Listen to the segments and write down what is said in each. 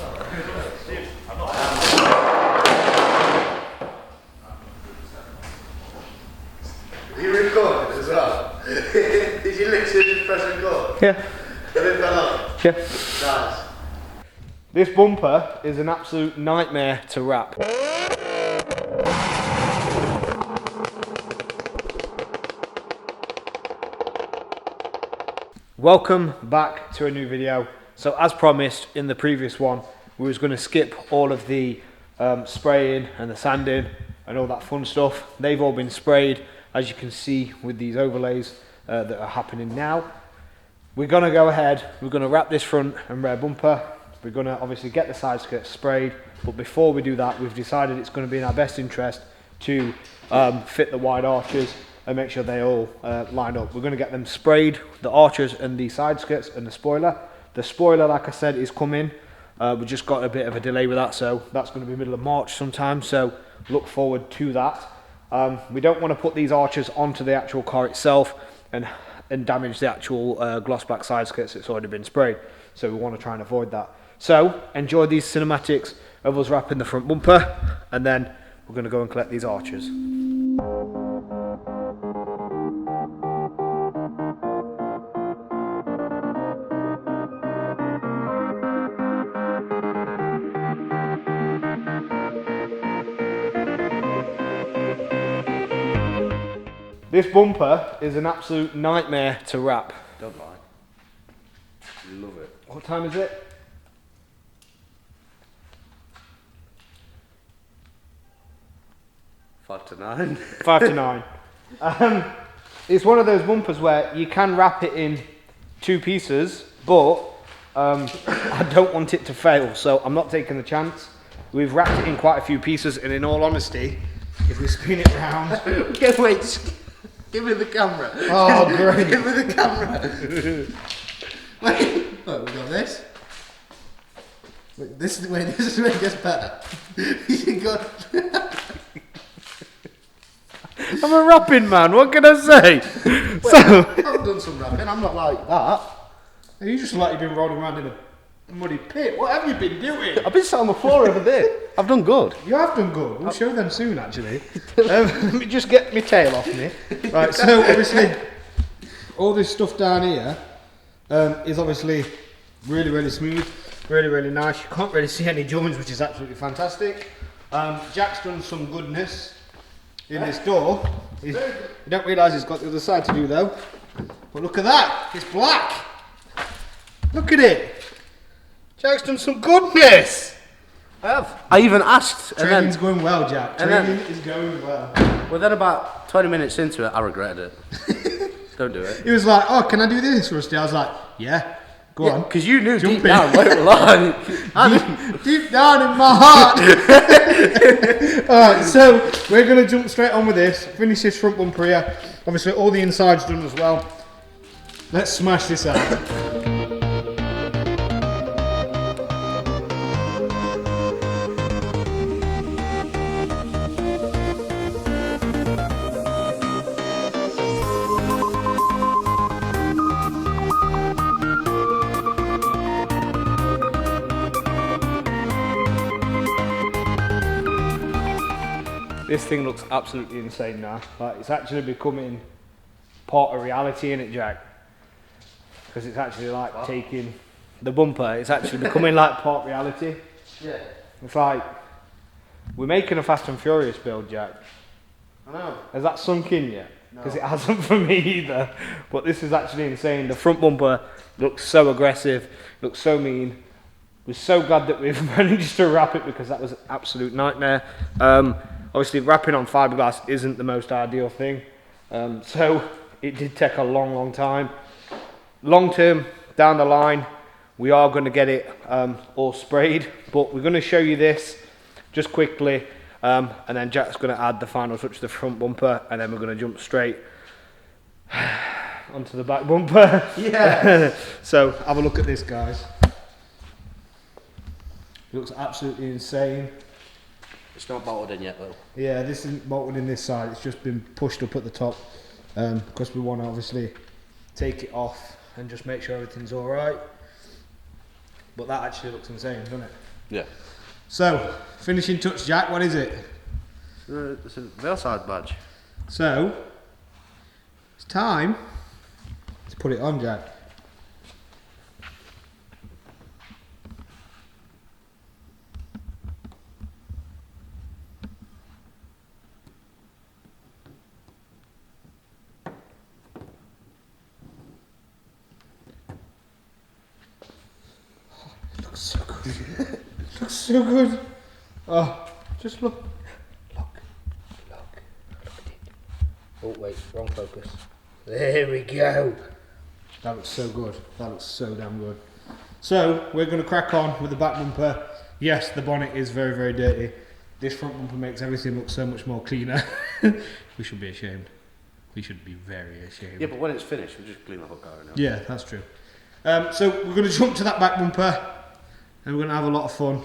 You recorded as well? Did you literally just press record? Yeah. And it fell off? Yeah. Nice. This bumper is an absolute nightmare to wrap. Welcome back to a new video. So as promised in the previous one, we was going to skip all of the spraying and the sanding and all that fun stuff. They've all been sprayed, as you can see with these overlays that are happening now. We're going to go ahead, we're going to wrap this front and rear bumper. We're going to obviously get the side skirts sprayed, but before we do that, we've decided it's going to be in our best interest to fit the wide arches and make sure they all line up. We're going to get them sprayed, the arches and the side skirts and the spoiler. The spoiler, like I said, is coming. We just got a bit of a delay with that, so that's going to be middle of March sometime, so look forward to that. We don't want to put these arches onto the actual car itself and damage the actual gloss black side skirts that's already been sprayed, so we want to try and avoid that. So enjoy these cinematics of us wrapping the front bumper, and then we're going to go and collect these arches. This bumper is an absolute nightmare to wrap. Don't lie. Love it. What time is it? 5 to 9. 5 to 9. It's one of those bumpers where you can wrap it in 2 pieces, but I don't want it to fail, so I'm not taking the chance. We've wrapped it in quite a few pieces, and in all honesty, if we spin it round... Wait, give me the camera. Oh, great. Give me the camera. Wait, look, we got this. Wait, this is where it gets better. You got... I'm a wrapping man, what can I say? Wait, So I've done some wrapping, I'm not like that. you just like you've been rolling around in a muddy pit. What have you been doing? I've been sat on the floor over there. I've done good. You have done good. We'll show them soon, actually. Let me just get my tail off me. Right, so obviously, all this stuff down here is obviously really smooth, really nice. You can't really see any joints, which is absolutely fantastic. Jack's done some goodness in this door. You don't realise he's got the other side to do though. But look at that, it's black. Look at it. Jack's done some goodness. I have. I even asked. Training's going well, Jack. Training then- is going well. Well, then about 20 minutes into it, I regretted it. Don't do it. He was like, "Oh, can I do this, Rusty?" I was like, "Yeah, go on." Because you knew Jump deep in. down, won't lie. Deep down in my heart. Alright, so we're going to jump straight on with this. Finish this front bumper here. Obviously, all the inside's done as well. Let's smash this out. This thing looks absolutely insane now. Like, it's actually becoming part of reality, innit, Jack? Because it's actually like taking the bumper, it's actually becoming like part reality. Yeah. It's like, we're making a Fast and Furious build, Jack. I know. Has that sunk in yet? No. Because it hasn't for me either. But this is actually insane. The front bumper looks so aggressive, looks so mean. We're so glad that we've managed to wrap it, because that was an absolute nightmare. Obviously, wrapping on fiberglass isn't the most ideal thing. So it did take a long time. Long term, down the line, we are going to get it all sprayed, but we're going to show you this just quickly, and then Jack's going to add the final touch to the front bumper, and then we're going to jump straight onto the back bumper. Yeah. So have a look at this, guys. It looks absolutely insane. It's not bolted in yet, though. Yeah, this isn't bolted in this side, it's just been pushed up at the top, because we want to obviously take it off and just make sure everything's alright. but that actually looks insane, doesn't it? Yeah. So, finishing touch, Jack, what is it? It's a Veilside badge. So, it's time to put it on, Jack. Looks so good. Looks so good. Oh, just look. Look at it. Oh wait, wrong focus. There we go. That looks so good. That looks so damn good. So we're going to crack on with the back bumper. Yes, the bonnet is very, very dirty. This front bumper makes everything look so much more cleaner. We should be ashamed. We should be very ashamed. Yeah, but when it's finished, we'll just clean the hook out. Yeah, that's true. So we're going to jump to that back bumper and we're going to have a lot of fun.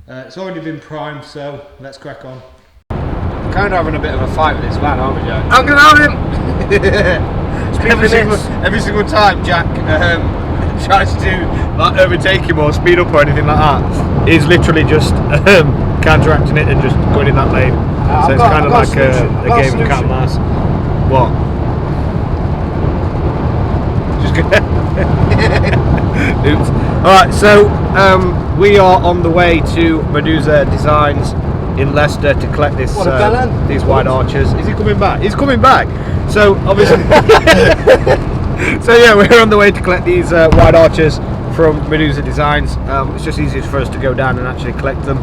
It's already been primed, so let's crack on. Kind of having a bit of a fight with this van, aren't we, Jack? I'm gonna have him! every single time Jack tries to like overtake him or speed up or anything like that, he's literally just counteracting it and just going in that lane. So it's kind of like a game of cat and mouse. What? Just oops. Alright, so we are on the way to Medusa Designs in Leicester to collect this these wide arches. Is he coming back? He's coming back. So obviously so yeah, we're on the way to collect these wide arches from Medusa Designs. It's just easier for us to go down and actually collect them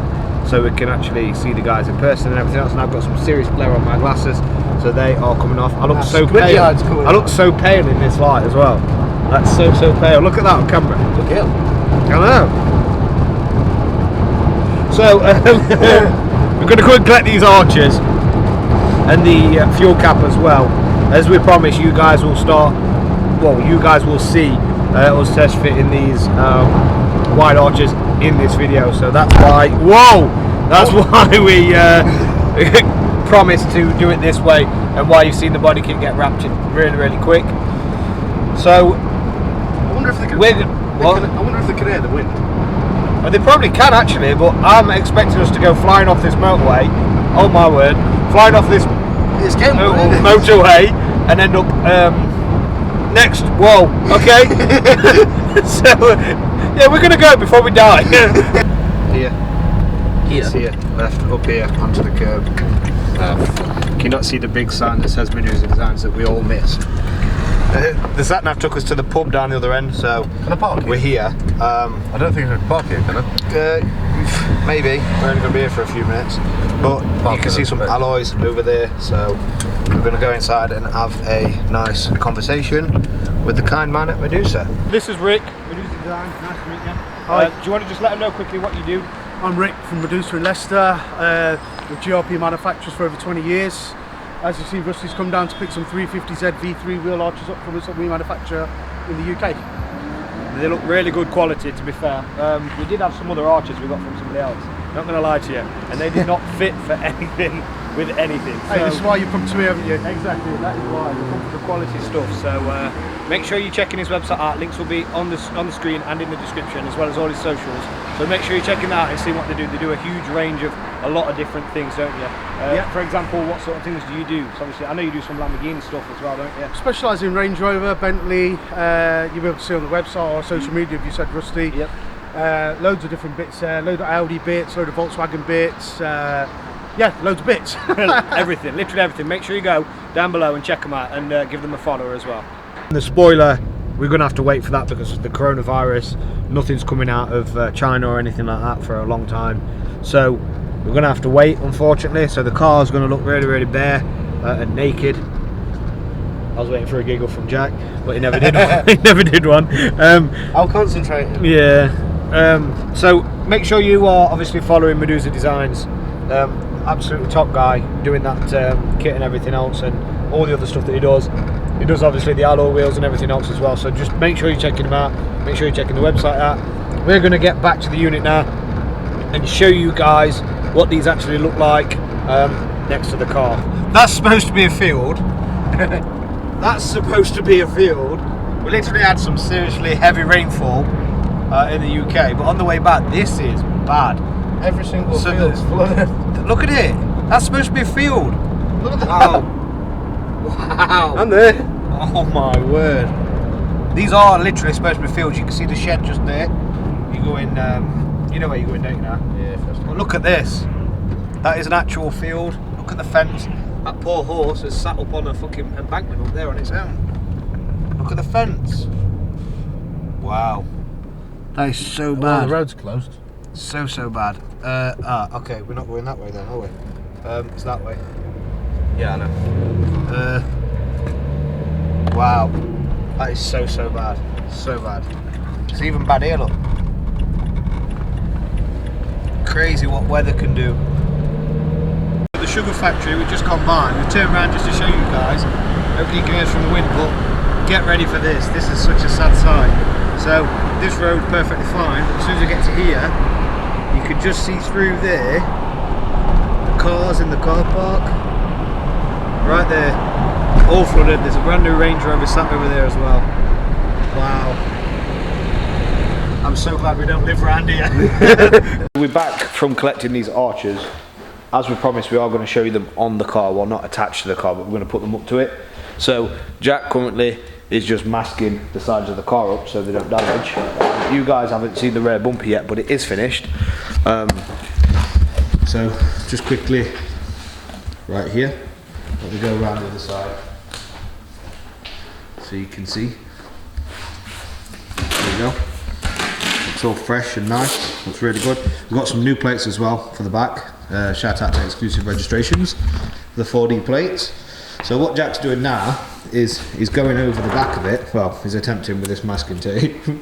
so we can actually see the guys in person and everything else. And I've got some serious glare on my glasses, so they are coming off. I look so pale. I look so pale in this light as well. That's so pale. Look at that on camera. Look at him. I know. So we're going to go and collect these arches and the fuel cap as well. As we promised, you guys will start. Well, you guys will see us test fitting these wide arches in this video. So that's why. Whoa! That's why we promised to do it this way, and why you've seen the body kit get wrapped really quick. So I wonder if they can. I wonder if they can hear the wind. Well, they probably can actually, but I'm expecting us to go flying off this motorway. Oh my word! Flying off this motorway and end up next. Whoa! Okay. So yeah, we're gonna go before we die. Here. Left up here onto the curb. Can you not see the big sign that says Medusa Designs that we all miss? The sat nav took us to the pub down the other end, so Can I park we're here. I don't think I can park here, can I? Maybe. We're only going to be here for a few minutes. But you can see some alloys over there, so we're going to go inside and have a nice conversation with the kind man at Medusa. This is Rick, Medusa Designs. Nice to meet you. Hi. Do you want to just let them know quickly what you do? I'm Rick from Medusa in Leicester, with GRP manufacturers for over 20 years. As you see, Rusty's come down to pick some 350z V3 wheel arches up from us that we manufacture in the UK. They look really good quality, to be fair. We did have some other arches we got from somebody else, not going to lie to you, and they did not fit for anything with anything. Hey, this is why you come to me, haven't you? Exactly, that is why. We come for the quality stuff. So make sure you're checking his website out. Links will be on the screen and in the description, as well as all his socials. So make sure you're checking that out and see what they do. They do a huge range of a lot of different things, don't you? Yeah. For example, what sort of things do you do? So obviously, I know you do some Lamborghini stuff as well, don't you? Specialise in Range Rover, Bentley. You'll be able to see on the website or social media if you said Rusty. Yep. Loads of different bits there. Load of Audi bits, load of Volkswagen bits. Yeah, loads of bits. Everything, literally everything. Make sure you go down below and check them out and give them a follow as well. The spoiler, we're going to have to wait for that because of the coronavirus. Nothing's coming out of China or anything like that for a long time. So we're going to have to wait, unfortunately. So the car's going to look really bare and naked. I was waiting for a giggle from Jack, but he never did one. He never did one. I'll concentrate. Yeah. So make sure you are obviously following Medusa Designs. Absolutely top guy doing that kit and everything else, and all the other stuff that he does. He does obviously the alloy wheels and everything else as well. So just make sure you're checking him out. Make sure you're checking the website out. We're going to get back to the unit now and show you guys what these actually look like next to the car. That's supposed to be a field. That's supposed to be a field. We literally had some seriously heavy rainfall in the UK, but on the way back, this is bad. Every single So field is flooded. Look at it. That's supposed to be a field. Look at that. Wow. I'm there. Oh my word. These are literally supposed to be fields. You can see the shed just there. You go in, you know where you're going, don't you now? Yeah, first But look at this. That is an actual field. Look at the fence. That poor horse is sat up on a fucking embankment up there on its own. Look at the fence. Wow. That is so Well, bad. the road's closed. So bad. Okay, we're not going that way then, are we? It's that way. Yeah, I know. Wow. That is so bad. So bad. It's even bad here, look. Crazy what weather can do. The sugar factory, we've just gone by. We've turned around just to show you guys. Hopefully you can hear us from the wind, but get ready for this. This is such a sad sight. So, this road's perfectly fine, but as soon as we get to here, you can just see through there the cars in the car park. Right there. All flooded. There's a brand new Range Rover sat over there as well. Wow. I'm so glad we don't live around here. We're back from collecting these arches. As we promised, we are going to show you them on the car. Well, not attached to the car, but we're going to put them up to it. So Jack currently is just masking the sides of the car up so they don't damage. You guys haven't seen the rear bumper yet, but it is finished. So just quickly, right here, let me go around the other side so you can see. There you go. It's all fresh and nice. Looks really good. We've got some new plates as well for the back. Shout out to Exclusive Registrations, the 4D plates. So what Jack's doing now is he's going over the back of it. Well, he's attempting with this masking tape. He's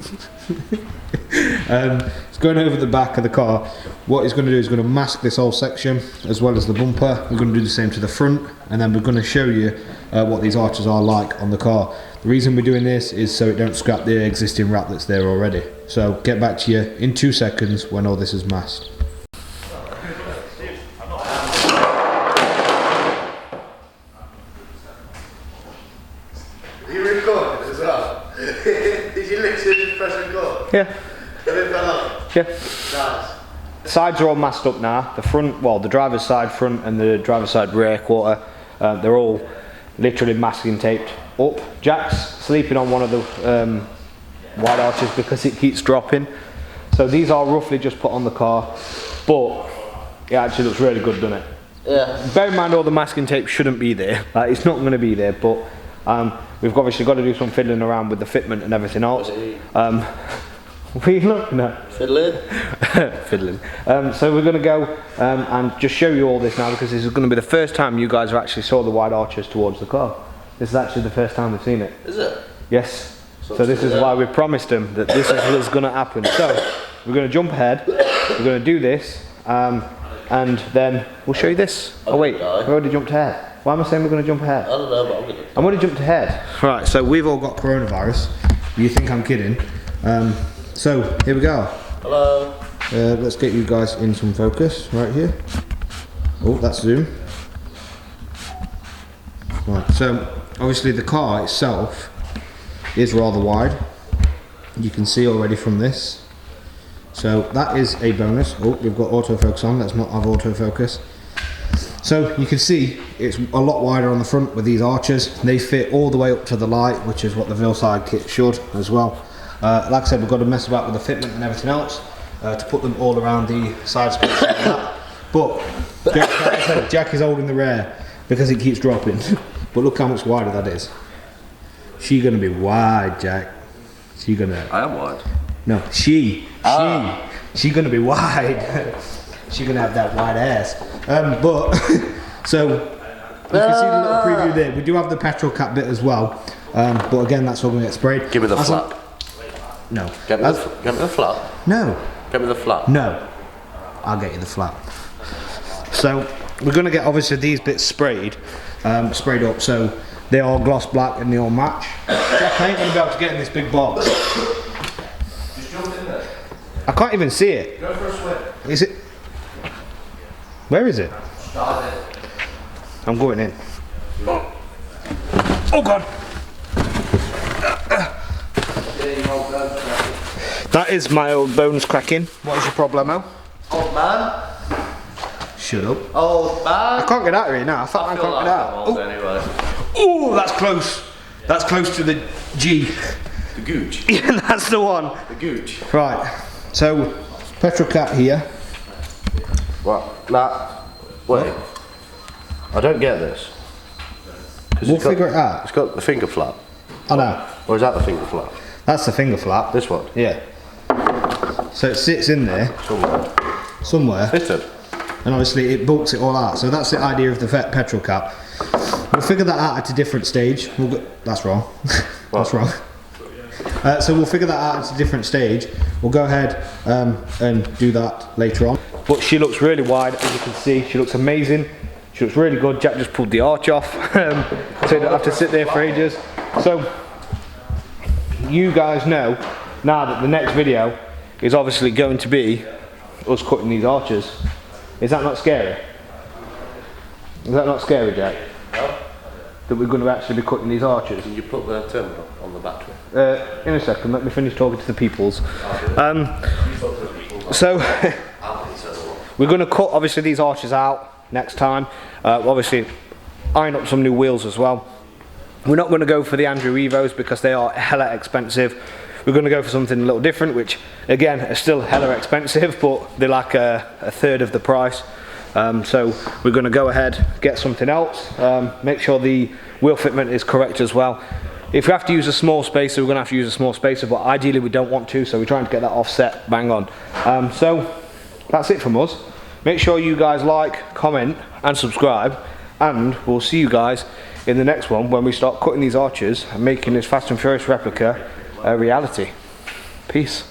going over the back of the car. What he's going to do is going to mask this whole section as well as the bumper. We're going to do the same to the front, and then we're going to show you what these arches are like on the car. The reason we're doing this is so it don't scrap the existing wrap that's there already. So get back to you in 2 seconds when all this is masked. You recorded as well? Did you literally just press record? Yeah. And it fell off? Yeah. Nice. Sides are all masked up now. The front, well, the driver's side front and the driver's side rear quarter, they're all literally masking taped up. Jack's sleeping on one of the wide arches because it keeps dropping. So these are roughly just put on the car, but it actually looks really good, doesn't it? Yeah. Bear in mind all the masking tape shouldn't be there. It's not going to be there, but we've obviously got to do some fiddling around with the fitment and everything else. What are you looking at? Fiddling. Fiddling. So we're going to go and just show you all this now, because this is going to be the first time you guys have actually saw the wide arches towards the car. This is actually the first time they've seen it. Is it? Yes. So this is why we promised them that this is what's going to happen. So we're going to jump ahead. We're going to do this, and then we'll show you this. Oh wait, we've already jumped ahead. Why am I saying we're going to jump ahead? I don't know, but I'm gonna. I'm already jumped ahead. Right. So we've all got coronavirus. You think I'm kidding? So here we go. Hello. Let's get you guys in some focus right here. Oh, that's zoom. Right, so obviously the car itself is rather wide. You can see already from this. So that is a bonus. Oh, we've got autofocus on. Let's not have autofocus. So you can see it's a lot wider on the front with these arches. They fit all the way up to the light, which is what the Veilside kit should as well. Like I said, we've got to mess about with the fitment and everything else to put them all around the side space like that. But Jack, like I said, Jack is holding the rear because it keeps dropping. But look how much wider that is. She's gonna be wide, Jack. She's gonna. I am wide. No, she's gonna be wide. She's gonna have that wide ass. But so you can see the little preview there. We do have the petrol cap bit as well. But again, that's all gonna get sprayed. Give me the flap. No. Get me the flap. No. Get me the flap. No. I'll get you the flap. So we're gonna get obviously these bits sprayed up so they all gloss black and they all match. Jack, I ain't gonna be able to get in this big box. Just jump in there. I can't even see it. Go for a swim. Is it? Where is it? Start it. I'm going in. Oh God! That is my old bones cracking. What is your problemo? Old man. Shut up. Old man. I can't get out of here now. I thought I can't like get out. I'm old anyway. Oh, that's close. That's close to the G. The gooch. Yeah, that's the one. The gooch. Right. So, petrol cap here. What? Nah. Wait. I don't get this. We'll figure it out. It's got the finger flap. I know. Or is that the finger flap? That's the finger flap. This one? Yeah. So it sits in there somewhere, Fitted. and obviously it bulks it all out. So that's the idea of the petrol cap. We'll figure that out at a different stage. That's wrong. That's wrong. So we'll figure that out at a different stage. We'll go ahead and do that later on. But she looks really wide, as you can see. She looks amazing. She looks really good. Jack just pulled the arch off, so you don't have to sit there for ages. So you guys know now that the next video is obviously going to be us cutting these arches. Is that not scary? Is that not scary, Jack? No. That we're going to actually be cutting these arches? Can you put the terminal on the battery? In a second, let me finish talking to the peoples. So we're going to cut obviously these arches out next time. Obviously iron up some new wheels as well. We're not going to go for the Andrew Evos because they are hella expensive. We're going to go for something a little different, which again are still hella expensive, but they're like a third of the price. So we're going to go ahead, get something else, make sure the wheel fitment is correct as well. If we have to use a small spacer, we're going to have to use a small spacer, but ideally we don't want to, so we're trying to get that offset bang on. So that's it from us. Make sure you guys like, comment and subscribe, and we'll see you guys in the next one when we start cutting these arches and making this Fast and Furious replica a reality. Peace.